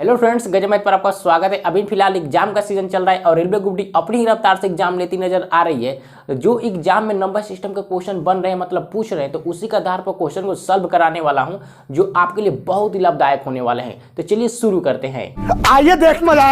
Hello friends, गजब math पर आपका स्वागत है। अभी फिलहाल एग्जाम का सीजन चल रहा है और रेलवे ग्रुप डी अपनी ही रफ्तार से एग्जाम लेती नजर आ रही है। जो एग्जाम में नंबर सिस्टम के क्वेश्चन बन रहे हैं, मतलब पूछ रहे हैं, तो उसी के आधार पर क्वेश्चन को सॉल्व कराने वाला हूं, जो आपके लिए बहुत ही लाभदायक होने वाले हैं। तो चलिए शुरू करते हैं। आइए देख मजा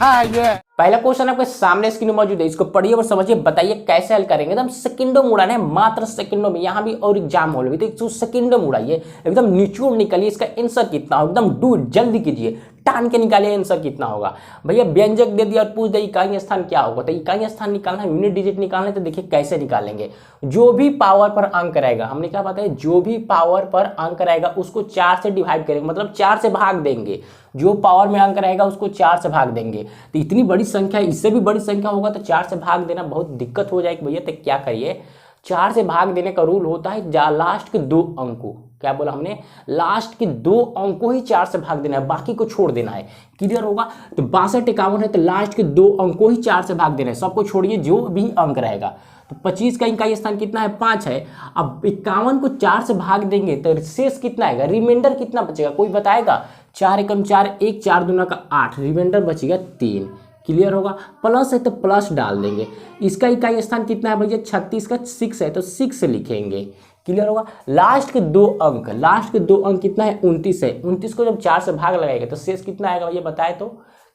आएगा। पहला क्वेश्चन आपके सामने स्क्रीन में मौजूद है, इसको पढ़िए और समझिए, बताइए कैसे हल करेंगे। एकदम सेकंडों में उड़ाना है, मात्र सेकंडों में। यहाँ भी और एग्जाम हॉल में तो सेकंडों में उड़ाइए, एकदम निचोड़ निकलिए। इसका आंसर कितना हो, एकदम डू जल्दी कीजिए, टान के निकालिए आंसर कितना होगा। भैया व्यंजक दे दिया और पूछ दिया इकाई स्थान क्या होगा, तो इकाई स्थान निकालना है, यूनिट डिजिट निकालना है। तो देखिए कैसे निकालेंगे। जो भी पावर पर अंक रहेगा, हमने क्या बताया, जो भी पावर पर अंक रहेगा उसको 4 से डिवाइड करेंगे, मतलब 4 से भाग देंगे। जो पावर में अंक रहेगा उसको 4 से भाग देंगे। तो इतनी बड़ी संख्या, इससे भी बड़ी संख्या होगा तो 4 से भाग देना बहुत दिक्कत हो जाएगी भैया। तो क्या करिए, 4 से भाग देने का रूल होता है, लास्ट के 2 अंकों, क्या बोला हमने, लास्ट के 2 अंकों ही 4 से भाग देना है, बाकी को छोड़ देना है। क्लियर होगा। तो 62 51 है तो लास्ट के 2 अंकों ही 4 से भाग देना है, सबको छोड़िए जो भी अंक रहेगा। तो 25 का इकाई स्थान कितना है, 5 है। अब 51 को 4 से भाग देंगे तो शेष कितना आएगा, रिमाइंडर कितना बचेगा, कोई बताएगा। 4 एकम 4, 1 4 दूना का 8, रिमाइंडर बचेगा 3। क्लियर होगा। प्लस है तो प्लस डाल देंगे। इसका इकाई स्थान कितना है भैया, 36 का 6 है तो 6 से लिखेंगे। क्लियर होगा। लास्ट के 2 अंक, लास्ट के 2 अंक कितना है, 29 है। 29 को जब 4 से भाग लगाएगा तो शेष कितना आएगा भैया, बताए तो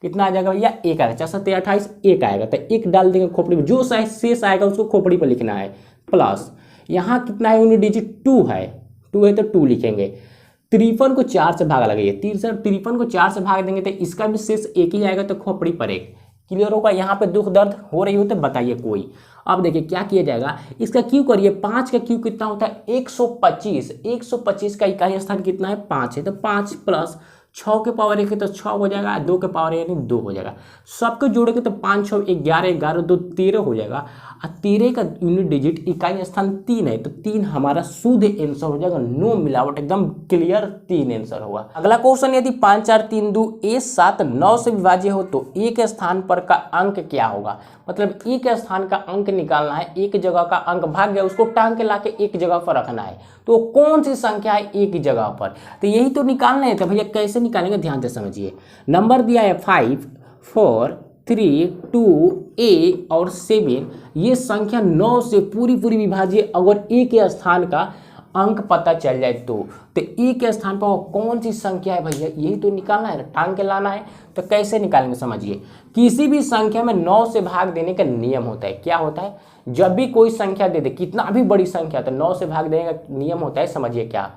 कितना आ जाएगा भैया, 1 आएगा। 4 7 28, 1 आएगा। तो 1 डाल देंगे खोपड़ी में, जो शेष आएगा उसको खोपड़ी पर लिखना है। प्लस यहाँ कितना है, यूनिट डिजिट 2 है, 2 है तो 2 लिखेंगे। 53 को 4 से भाग लगाइए, 53 को 4 से भाग देंगे तो इसका भी शेष 1 ही आएगा, तो खोपड़ी पर 1। क्लियर होगा। यहाँ पे दुख दर्द हो रही हो तो बताइए कोई। अब देखिए क्या किया जाएगा, इसका क्यू करिए। 5 का क्यू कितना होता है, 125। 125 का इकाई स्थान कितना है, 5 है। तो 5 प्लस 6 के पावर 1 है तो 6 हो जाएगा, 2 के पावर यानी 2 हो जाएगा। सबको जोड़ेंगे तो 5 6 11, 11 2 13 हो जाएगा। और 13 का यूनिट डिजिट इकाई स्थान 3 है, तो 3 हमारा शुद्ध आंसर हो जाएगा, नो मिलावट, एकदम क्लियर 3 आंसर होगा। अगला क्वेश्चन, यदि 5 4 3 2 1 7 9 से विभाज्य हो तो एक स्थान पर का अंक क्या होगा। मतलब एक स्थान का अंक निकालना है, एक जगह का अंक भाग गया उसको टांग के लाके एक जगह पर रखना है। तो कौन सी संख्या है एक जगह पर, तो यही तो निकालना है। तो भैया कैसे निकालेंगे, ध्यान से समझिए। नंबर दिया है 5 4 3 2 8 और 7। ये संख्या 9 से पूरी विभाज्य अगर एक स्थान का अंक पता चल जाए तो एक स्थान पर कौन सी संख्या है भैया, यही तो निकालना है, टांग के लाना है। तो कैसे निकालेंगे समझिए। किसी भी संख्या में 9 से भाग देने का नियम होता है। क्या होता है, जब भी कोई संख्या दे दे, कितना भी बड़ी संख्या, तो 9 से भाग देने का नियम होता है। समझिए क्या,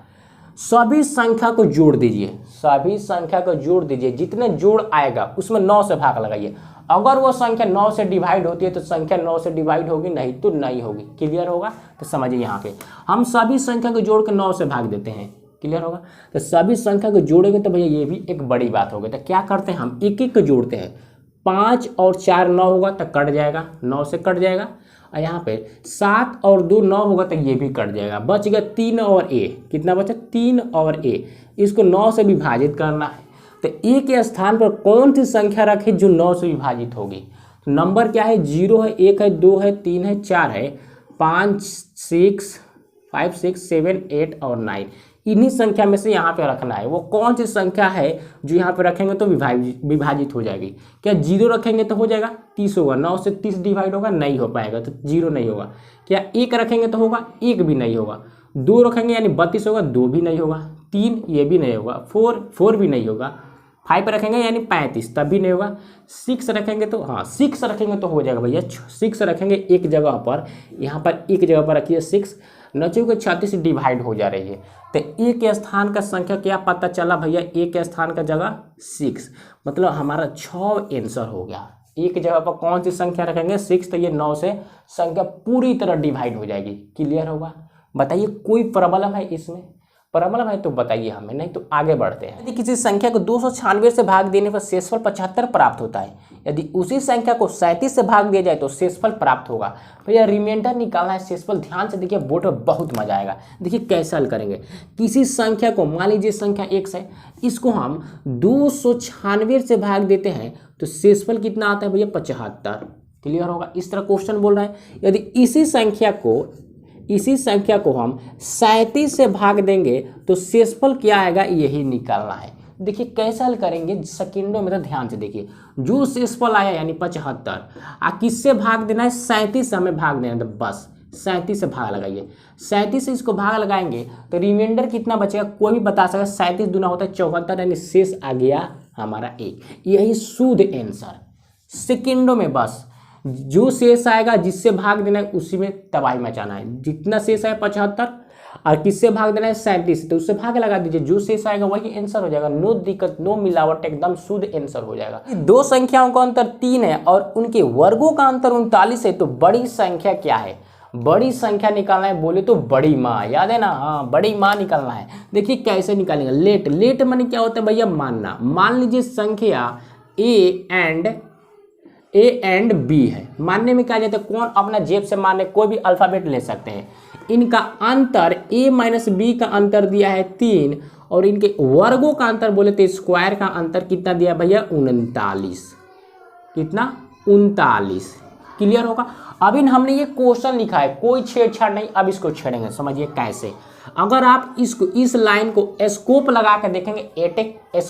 सभी संख्या को जोड़ दीजिए, सभी संख्या को जोड़ दीजिए, जितने जोड़ आएगा उसमें 9 से भाग लगाइए। अगर वो संख्या 9 से डिवाइड होती है तो संख्या 9 से डिवाइड होगी, नहीं तो नहीं होगी। क्लियर होगा। तो समझिए यहाँ पे हम सभी संख्या को जोड़ के 9 से भाग देते हैं। क्लियर होगा। तो सभी संख्या को जोड़ेंगे तो भैया ये भी एक बड़ी बात होगी। तो क्या करते हैं, हम एक एक को जोड़ते हैं। 5 और 4 9 होगा तो कट जाएगा, 9 से कट जाएगा। और यहाँ पे 7 और 2 9 होगा तो ये भी कट जाएगा। बच गया 3 और a, कितना बचा, 3 और a। इसको 9 से विभाजित करना है। तो a के स्थान पर कौन सी संख्या रखे जो 9 से विभाजित होगी। तो नंबर क्या है, 0 है, 1 है, 2 है, 3 है, 4 है, 5 6 5 6 7 8 और 9। इन्हीं संख्या में से यहाँ पे रखना है। वो कौन सी संख्या है जो यहाँ पे रखेंगे तो विभाजित हो जाएगी। क्या 0 रखेंगे तो हो जाएगा, 30 होगा। 9 से 30 डिवाइड होगा, नहीं हो पाएगा तो 0 नहीं होगा। क्या 1 रखेंगे तो होगा, 1 भी नहीं होगा। 2 रखेंगे यानी 32 होगा, 2 भी नहीं होगा। 3 ये भी नहीं होगा। 4 भी नहीं होगा। 5 रखेंगे यानी 35, तब भी नहीं होगा। 6 रखेंगे तो, हाँ 6 रखेंगे तो हो जाएगा भैया। 6 रखेंगे एक जगह पर, यहाँ पर एक जगह पर रखिए 6। 9 को 36 डिवाइड हो जा रही है। तो एक स्थान का संख्या क्या पता चला भैया, एक स्थान का जगह 6, मतलब हमारा 6 आंसर हो गया। एक जगह पर कौन सी संख्या रखेंगे, 6, तो ये 9 से संख्या पूरी तरह डिवाइड हो जाएगी। क्लियर होगा। बताइए कोई प्रॉब्लम है इसमें, प्रॉब्लम है तो बताइए हमें, नहीं तो आगे बढ़ते हैं। यदि किसी संख्या को 296 से भाग देने पर शेषफल 75 प्राप्त होता है, यदि उसी संख्या को 37 से भाग दिया जाए तो शेषफल प्राप्त होगा। भैया रिमाइंडर निकालना है, शेषफल ध्यान से देखिए, बोर्ड में बहुत मजा आएगा। देखिए कैसे हल करेंगे। किसी संख्या को, मान लीजिए संख्या x है, इसको हम 296 से भाग देते हैं तो शेषफल कितना आता है भैया, 75। क्लियर होगा। इस तरह क्वेश्चन बोल रहा है, यदि इसी संख्या को हम 37 से भाग देंगे तो शेषफल क्या आएगा, यही निकालना है। देखिए कैसे हल करेंगे सेकंडों में, तो ध्यान से देखिए। जो शेषफल आया यानी 75, किससे भाग देना है? 37 से हमें भाग देना है, तो बस 37 से भाग लगाइए। 37 से इसको भाग लगाएंगे तो रिमाइंडर कितना बचेगा? कोई भी बता सकता है। 37 दूना होता है 74, यानी शेष आ गया हमारा 1। यही शुद्ध आंसर सेकंडों में, बस जो शेष आएगा जिससे भाग देना है उसी में तबाही मचाना है। जितना शेष है 75 और किससे भाग देना है? 37, तो उससे भाग लगा दीजिए। जो शेष आएगा वही आंसर हो जाएगा। नो दिक्कत, नो मिलावट, एकदम शुद्ध आंसर हो जाएगा। दो संख्याओं का अंतर 3 है और उनके वर्गों का अंतर 39 है, तो बड़ी संख्या क्या है? बड़ी संख्या निकालना है बोले तो बड़ी माँ, याद है ना? हाँ, बड़ी माँ निकालना है। देखिए कैसे निकालेंगे। लेट माने क्या होता है भैया? मानना। मान लीजिए संख्या ए एंड बी है। मानने में क्या जाता है? कौन अपना जेब से माने, कोई भी अल्फाबेट ले सकते हैं। इनका अंतर a माइनस बी का अंतर दिया है 3 और इनके वर्गों का अंतर बोले तो स्क्वायर का अंतर कितना दिया भैया? 39। कितना? 39। क्लियर होगा? अभी हमने ये क्वेश्चन लिखा है, कोई छेड़छाड़ नहीं। अब इसको छेड़ेंगे, समझिए कैसे। अगर आप इसको इस लाइन को स्कोप लगा कर देखेंगे एटेक्स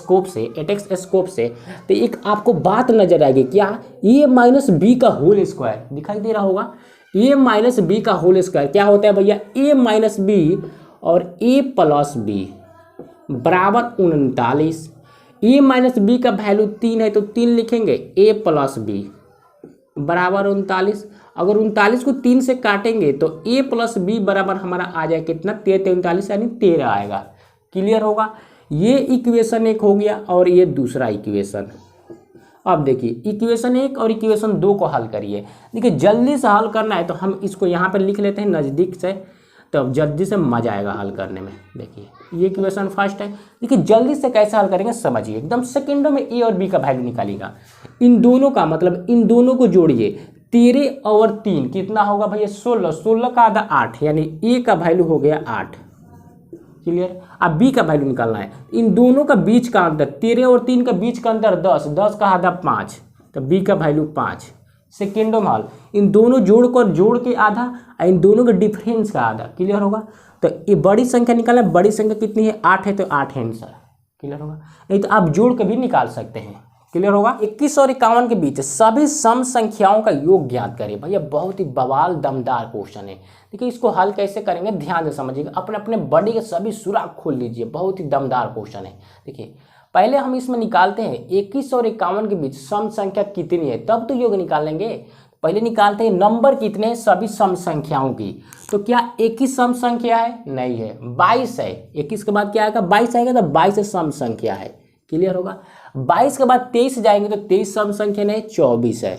स्कोप से, तो एक आपको बात नजर आएगी। क्या? a माइनस बी का होल स्क्वायर दिखाई दे रहा होगा। a माइनस बी का होल स्क्वायर क्या होता है भैया? a माइनस बी और a प्लस बी बराबर 39। a माइनस बी का वैल्यू 3 है तो 3 लिखेंगे, a प्लस बी बराबर 39। अगर 39 को 3 से काटेंगे तो a प्लस बी बराबर हमारा आ जाए कितना? 39 यानी 13 आएगा। क्लियर होगा? ये इक्वेशन 1 हो गया और ये दूसरा इक्वेशन। अब देखिए इक्वेशन 1 और इक्वेशन 2 को हल करिए। देखिए जल्दी से हल करना है तो हम इसको यहाँ पर लिख लेते हैं नज़दीक से, तो जल्दी से मजा आएगा हल करने में। देखिए ये इक्वेशन फर्स्ट है। देखिए जल्दी से कैसे हल करेंगे समझिए, एकदम सेकंडों में ए और बी का वैल्यू निकालिएगा। इन दोनों का मतलब इन दोनों को जोड़िए। 13 और 3 कितना होगा भैया? 16। 16 का आधा 8, यानी ए का वैल्यू हो गया 8। क्लियर? अब बी का वैल्यू निकालना है। इन दोनों का बीच का अंतर 13 और 3 का बीच का अंतर 10। 10 का आधा 5, तो बी का वैल्यू 5। सेकेंडों में हल, इन दोनों जोड़ के आधा और इन दोनों के डिफरेंस का आधा। क्लियर होगा? तो ये बड़ी संख्या निकालना। बड़ी संख्या कितनी है? 8 है, तो 8 आंसर। क्लियर होगा? नहीं तो आप जोड़ के भी निकाल सकते हैं। क्लियर होगा? 21 और 51 के बीच सभी सम संख्याओं का योग ज्ञात करें। भैया बहुत ही बवाल दमदार क्वेश्चन है। देखिए इसको हल कैसे करेंगे ध्यान से समझिएगा। अपने अपने बॉडी के सभी सुराख खोल लीजिए, बहुत ही दमदार क्वेश्चन है। देखिए पहले हम इसमें निकालते हैं 21 और 51 के बीच सम संख्या कितनी है, तब तो योग निकालेंगे। पहले निकालते हैं नंबर कितने हैं सभी सम संख्याओं की। तो क्या 21 सम संख्या है? नहीं है, 22 है। 21 के बाद क्या आएगा? 22 आएगा, तो 22 सम संख्या है। क्लियर होगा? 22 के बाद 23 जाएंगे तो 23 सम संख्या नहीं, 24 है।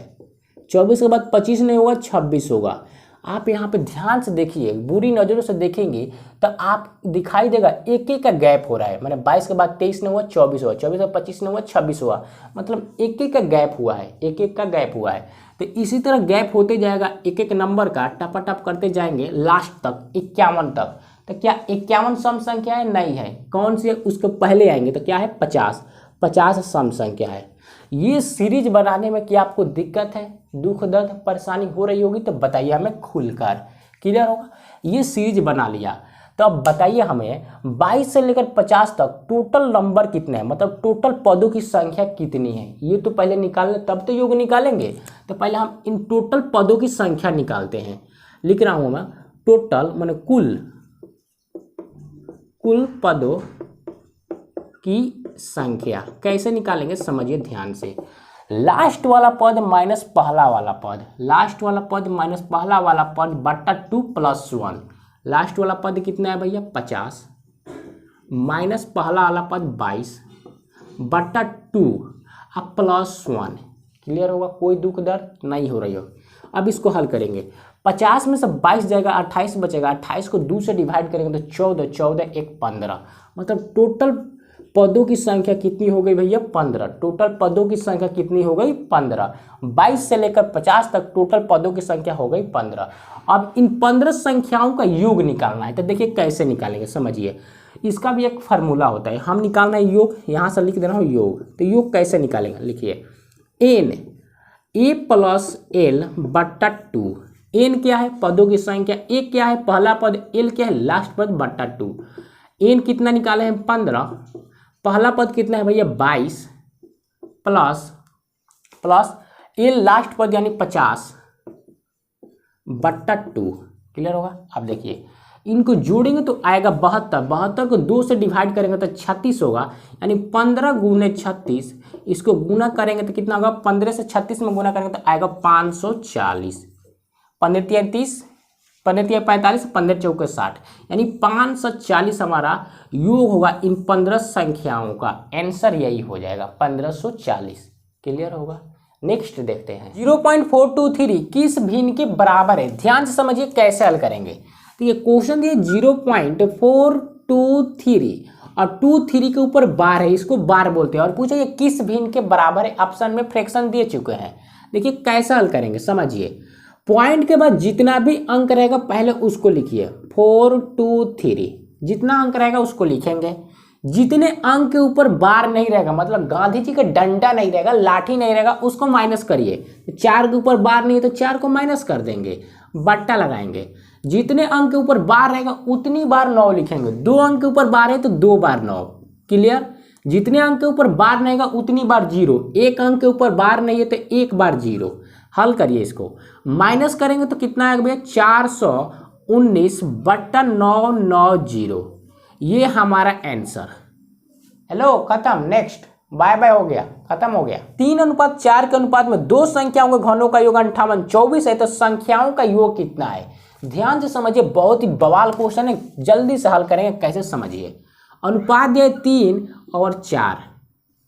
24 के बाद 25 नहीं होगा, 26 होगा। आप यहाँ पे ध्यान से देखिए, बुरी नज़रों से देखेंगे तो आप दिखाई देगा एक एक का गैप हो रहा है। मैंने 22 के बाद 23 नहीं हुआ, 24 हुआ, 24 के बाद 25 नहीं हुआ, 26 हुआ। मतलब एक एक का गैप हुआ है, एक एक का गैप हुआ है। तो इसी तरह गैप होते जाएगा, एक एक नंबर का टपाटप करते जाएंगे लास्ट तक 51 तक। तो क्या 51 सम संख्या है? नहीं है। कौन सी है? उसके पहले आएंगे तो क्या है? 50। 50 सम संख्या है। ये सीरीज बनाने में क्या आपको दिक्कत है, दुख दर्द परेशानी हो रही होगी तो बताइए हमें खुलकर। क्लियर होगा? ये सीरीज बना लिया तो अब बताइए हमें 22 से लेकर 50 तक टोटल नंबर कितने हैं, मतलब टोटल पदों की संख्या कितनी है, ये तो पहले निकालने तब तो योग निकालेंगे। तो पहले हम इन टोटल पदों की संख्या निकालते हैं। लिख रहा हूं मैं टोटल माने कुल पदों की संख्या। कैसे निकालेंगे समझिए ध्यान से। लास्ट वाला पद माइनस पहला वाला पद, लास्ट वाला पद माइनस पहला वाला पद बट्टा 2 + 1। लास्ट वाला पद कितना है भैया? 50 माइनस पहला वाला पद 22 बट्टा 2 अब +1। क्लियर होगा? कोई दुख दर्द नहीं हो रही हो। अब इसको हल करेंगे। 50 में से 22 जाएगा, 28 बचेगा। 28 को 2 से डिवाइड करेंगे तो 14, 14 1 15। मतलब टोटल पदों की संख्या कितनी हो गई भैया? 15। टोटल पदों की संख्या कितनी हो गई? 15। 22 से लेकर 50 तक टोटल पदों की संख्या हो गई 15। अब इन 15 संख्याओं का योग निकालना है। तो देखिए कैसे निकालेंगे समझिए। इसका भी एक फार्मूला होता है। हम निकालना है योग, यहाँ से लिख देना हो योग। तो योग कैसे निकालेंगे? लिखिए n a + l बट्टा 2। n क्या है? पदों की संख्या। a क्या है? पहला पद। l क्या है? लास्ट पद बट्टा 2। n कितना निकाले हैं? 15। पहला पद कितना है भैया 22 प्लस प्लस ये लास्ट पद यानी 50/2। क्लियर होगा। अब देखिए इनको जोड़ेंगे तो आएगा 72, 72 को 2 से डिवाइड करेंगे तो 36 होगा, यानी 15 गुने 36। इसको गुना करेंगे तो कितना होगा, 15 से 36 में गुना करेंगे तो आएगा 540। 15 तिया 30, 15 तिया 45, 15 चौके 60, यानी 540 हमारा योग होगा इन 15 संख्याओं का। आंसर यही हो जाएगा 1540। क्लियर होगा। नेक्स्ट देखते हैं 0.423 किस भिन्न के बराबर है। ध्यान से समझिए कैसे हल करेंगे। तो ये क्वेश्चन दिए 0.423 और 23 के ऊपर बार है, इसको बार बोलते हैं, और पूछा ये किस भिन्न के बराबर है। ऑप्शन में फ्रैक्शन दिए चुके हैं। देखिए कैसे हल करेंगे समझिए। पॉइंट के बाद जितना भी अंक रहेगा पहले उसको लिखिए। 423 जितना अंक रहेगा उसको लिखेंगे। जितने अंक के ऊपर बार नहीं रहेगा, मतलब गांधी जी का डंडा नहीं रहेगा, लाठी नहीं रहेगा, उसको माइनस करिए। 4 के ऊपर बार नहीं है तो 4 को माइनस कर देंगे, बट्टा लगाएंगे। जितने अंक के ऊपर बार रहेगा उतनी बार 9 लिखेंगे। 2 अंक के ऊपर बार है तो 2 बार 9। क्लियर। जितने अंक के ऊपर बार रहेगा उतनी बार 0। 1 अंक के ऊपर बार नहीं है तो 1 बार 0। हल करिए इसको। माइनस करेंगे तो कितना आएगा भैया 419/990। ये हमारा आंसर। हेलो खत्म। नेक्स्ट बाय बाय हो गया, खत्म हो गया। 3:4 के अनुपात में दो संख्याओं के घनों का योग 58 24 है तो संख्याओं का योग कितना है। ध्यान से समझिए, बहुत ही बवाल क्वेश्चन है, जल्दी से हल करेंगे। कैसे समझिए। अनुपात दिया है 3 और 4,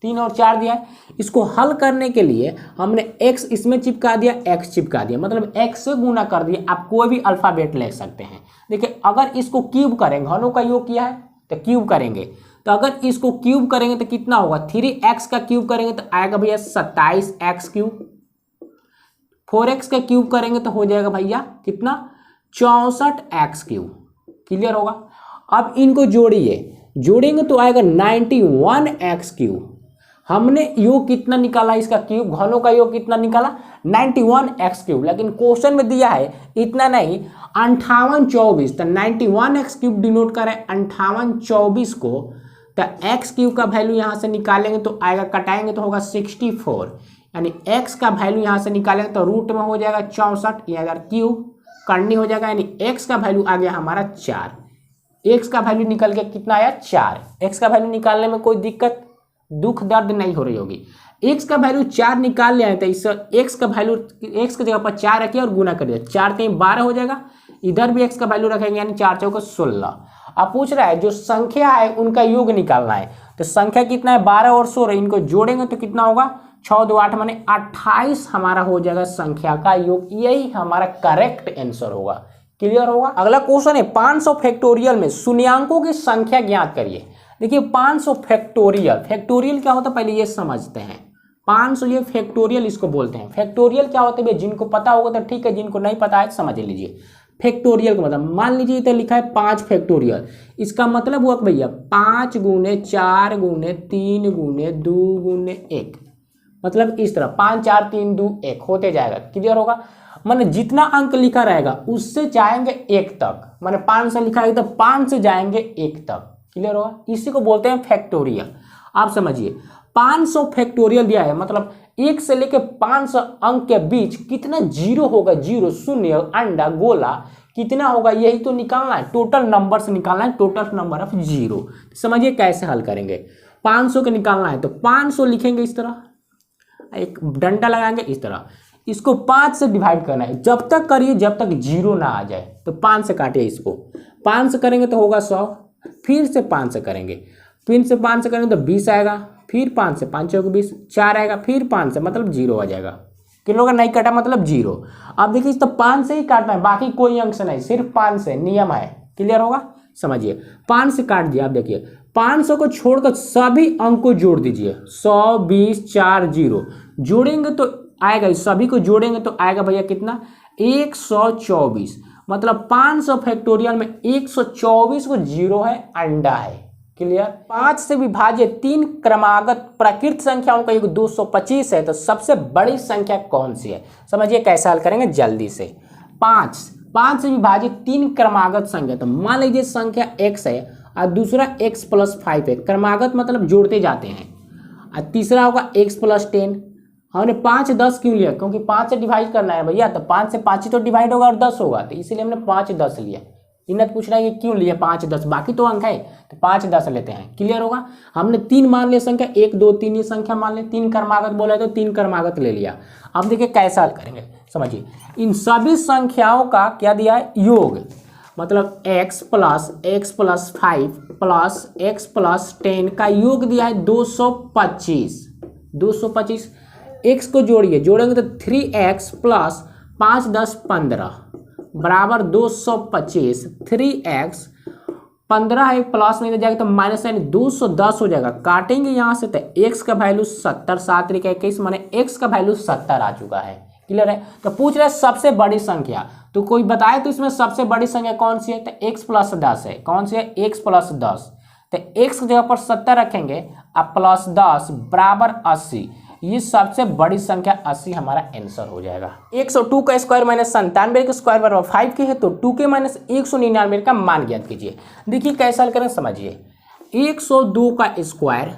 3 और 4 दिया है। इसको हल करने के लिए हमने x इसमें चिपका दिया, x चिपका दिया, मतलब x से गुना कर दिया। आप कोई भी अल्फाबेट ले सकते हैं। देखिए अगर इसको क्यूब करें, घनों का योग किया है तो क्यूब करेंगे, तो अगर इसको क्यूब करेंगे तो कितना होगा, 3x का क्यूब करेंगे तो आएगा भैया 27x क्यूब। 4x का क्यूब करेंगे तो हो जाएगा भैया कितना, 64x क्यूब। क्लियर होगा। अब इनको जोड़ेंगे तो आएगा 91x क्यूब। हमने योग कितना निकाला इसका, क्यूब घनों का योग कितना निकाला, 91x क्यूब। लेकिन क्वेश्चन में दिया है इतना नहीं, 58 24, तो 91x क्यूब डिनोट करें 58 24 को, तो x क्यूब का वैल्यू यहाँ से निकालेंगे तो आएगा, कटाएंगे तो होगा 64, यानी x का वैल्यू यहाँ से निकालेंगे तो रूट में हो जाएगा 64, ये अगर क्यूब करनी हो जाएगा, यानी x का वैल्यू आ गया हमारा 4। x का वैल्यू निकल के कितना आया 4। x का वैल्यू निकालने में कोई दिक्कत दुख दर्द नहीं हो रही होगी। x का वैल्यू 4 निकाल लिया है तो इस x का वैल्यू, x की जगह पर 4 रखिए और गुना कर दिया, 4 3 12 हो जाएगा। इधर भी x का वैल्यू रखेंगे, यानी 4 चौके 16। अब पूछ रहा है जो संख्या है उनका योग निकालना है, तो संख्या कितना है 12 और 16, इनको जोड़ेंगे तो कितना होगा 6 2 8 माने 28 हमारा हो जाएगा संख्या का योग। यही हमारा करेक्ट आंसर होगा। क्लियर होगा। अगला क्वेश्चन है 500 फैक्टोरियल में शून्यांकों की संख्या ज्ञात करिए। देखिए 500 फैक्टोरियल, फैक्टोरियल क्या होता है पहले ये समझते हैं। 500 ये फैक्टोरियल इसको बोलते हैं। फैक्टोरियल क्या होता है, जिनको पता होगा तो ठीक है, जिनको नहीं पता है समझ लीजिए। फैक्टोरियल का मतलब, मान लीजिए इधर लिखा है 5 फैक्टोरियल, इसका मतलब हुआ भैया 5 गुने 4 गुने 3 गुने 2 गुने 1, मतलब इस तरह 5 4 3 2 1 होते जाएगा। क्लियर होगा। माने जितना अंक लिखा रहेगा उससे जाएंगे 1 तक, माने 5 से लिखा है तो 5 से जाएंगे 1 तक। क्लियर होगा। इसी को बोलते हैं फैक्टोरियल। आप समझिए 500 फैक्टोरियल दिया है, मतलब 1 से लेकर 500 अंक के बीच कितना जीरो होगा, जीरो शून्य अंडा गोला कितना होगा, यही तो निकालना है। टोटल नंबर से निकालना है, टोटल नंबर ऑफ जीरो। समझिए कैसे हल करेंगे। 500 के निकालना है तो 500 लिखेंगे इस तरह, एक डंडा लगाएंगे इस तरह, इसको 5 से डिवाइड करना है, जब तक करिए जब तक जीरो ना आ जाए। तो 5 से काटिए इसको, 5 से करेंगे तो होगा 100, फिर से 5 से करेंगे, फिर से 5 से करेंगे तो 20 आएगा, फिर 5 से 5 चौके 20, 4 आएगा, फिर 5 से मतलब जीरो आ जाएगा। किलो का नहीं काटा मतलब जीरो। अब देखिए इस तो 5 से ही काटना है, बाकी कोई अंक से नहीं, सिर्फ 5 से नियम है। क्लियर होगा। समझिए 5 से काट दिया। अब देखिए 500 को छोड़कर सभी अंक को जोड़ दीजिए, 100 20 4 0 जोड़ेंगे तो आएगा, सभी को जोड़ेंगे तो आएगा भैया कितना 124, मतलब 500 फैक्टोरियल में 124 को जीरो है, अंडा है। क्लियर। 5 से विभाजित 3 क्रमागत प्राकृत संख्याओं का योग 225 है तो सबसे बड़ी संख्या कौन सी है। समझिए कैसे हल करेंगे जल्दी से। 5 से विभाजित 3 क्रमागत संख्या, तो मान लीजिए संख्या x है और दूसरा x + 5 है, क्रमागत मतलब जोड़ते जाते हैं। और तीसरा होगा x + 10। हमने 5 10 क्यों लिया, क्योंकि 5 से डिवाइड करना है भैया, तो 5 से 5 ही तो डिवाइड होगा और 10 होगा, तो इसीलिए हमने 5 10 लिया। इन्हें पूछ रहा है कि क्यों लिया 5 10, बाकी तो अंक है तो 5 10 लेते हैं। क्लियर होगा। हमने 3 मान लिया संख्या, 1 2 3 ये संख्या मान ले, 3 क्रमागत बोला है तो 3 क्रमागत ले लिया। अब देखिए कैसा हल करेंगे, समझिए। इन सभी संख्याओं का क्या दिया है, योग, मतलब x + 5 + x + 10 का योग दिया है 225। 225 x को जोड़ेंगे तो 3x + 5 10 15 बराबर 225। 3x 15 है, प्लस में जाएगा तो माइनस यानी 210 हो जाएगा। काटेंगे यहाँ से तो x का वैल्यू 70, 7 3 21 माने x का वैल्यू 70 आ चुका है। क्लियर है। तो पूछ रहे सबसे बड़ी संख्या, तो कोई बताए तो इसमें सबसे बड़ी संख्या कौन सी है, तो x + 10 है। कौन सी है, x + 10। तो x की जगह पर 70 रखेंगे और +10 बराबर 80। ये सबसे बड़ी संख्या 80 हमारा आंसर हो जाएगा। 102 का स्क्वायर माइनस 97 का स्क्वायर बराबर 5 के है, तो 2 के माइनस 199 का मान ज्ञात कीजिए। देखिए कैसा हल करें, समझिए। 102 का स्क्वायर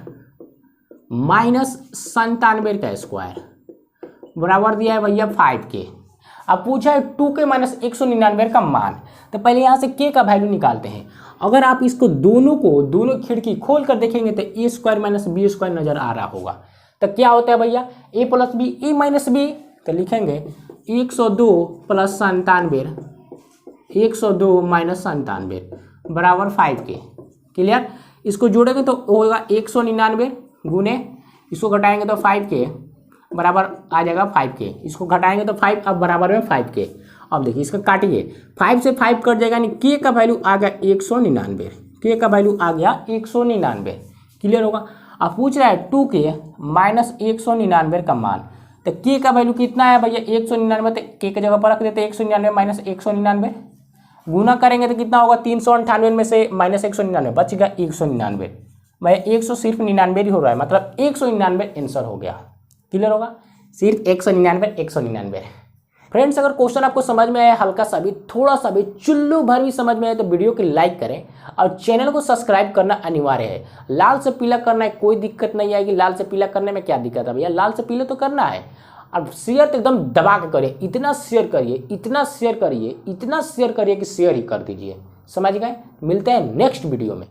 माइनस 97 का स्क्वायर बराबर दिया है भैया 5 के। अब पूछा है 2 के माइनस 199 का मान, तो पहले यहाँ से के का वैल्यू निकालते हैं। अगर आप इसको दोनों खिड़की खोल कर देखेंगे तो a square minus B square नजर आ रहा होगा। तो क्या होता है भैया, a + b a - b, तो लिखेंगे 102 + 97 102 - 97 बराबर 5 के। क्लियर। इसको जोड़ेंगे तो होगा 199 गुने, इसको घटाएंगे तो 5 के बराबर आ जाएगा 5 के। इसको घटाएंगे तो 5 अब बराबर में 5 के। अब देखिए इसका काटिए, 5 से 5 कट जाएगा, यानी के का वैल्यू आ गया 199। के का वैल्यू आ गया 199। क्लियर होगा। अब पूछ रहा है 2 के माइनस 199 का मान, तो के का वैल्यू कितना है भैया 199, तो के की जगह पर रख देते 199 माइनस 199, गुना करेंगे तो कितना होगा 398 में से माइनस 199 बच गया 199। भैया 100 सिर्फ 99 ही हो रहा है, मतलब 199 आंसर हो गया। क्लियर होगा, सिर्फ 199 199। फ्रेंड्स अगर क्वेश्चन आपको समझ में आया, हल्का सा भी, थोड़ा सा भी, चुल्लू भर भी समझ में आए तो वीडियो को लाइक करें और चैनल को सब्सक्राइब करना अनिवार्य है। लाल से पीला करना है, कोई दिक्कत नहीं आएगी। लाल से पीला करने में क्या दिक्कत है भैया, लाल से पीला तो करना है। अब शेयर तो एकदम दबा के करिए, इतना शेयर करिए, इतना शेयर करिए, इतना शेयर करिए कि शेयर ही कर दीजिए। समझ गए। मिलते हैं नेक्स्ट वीडियो में।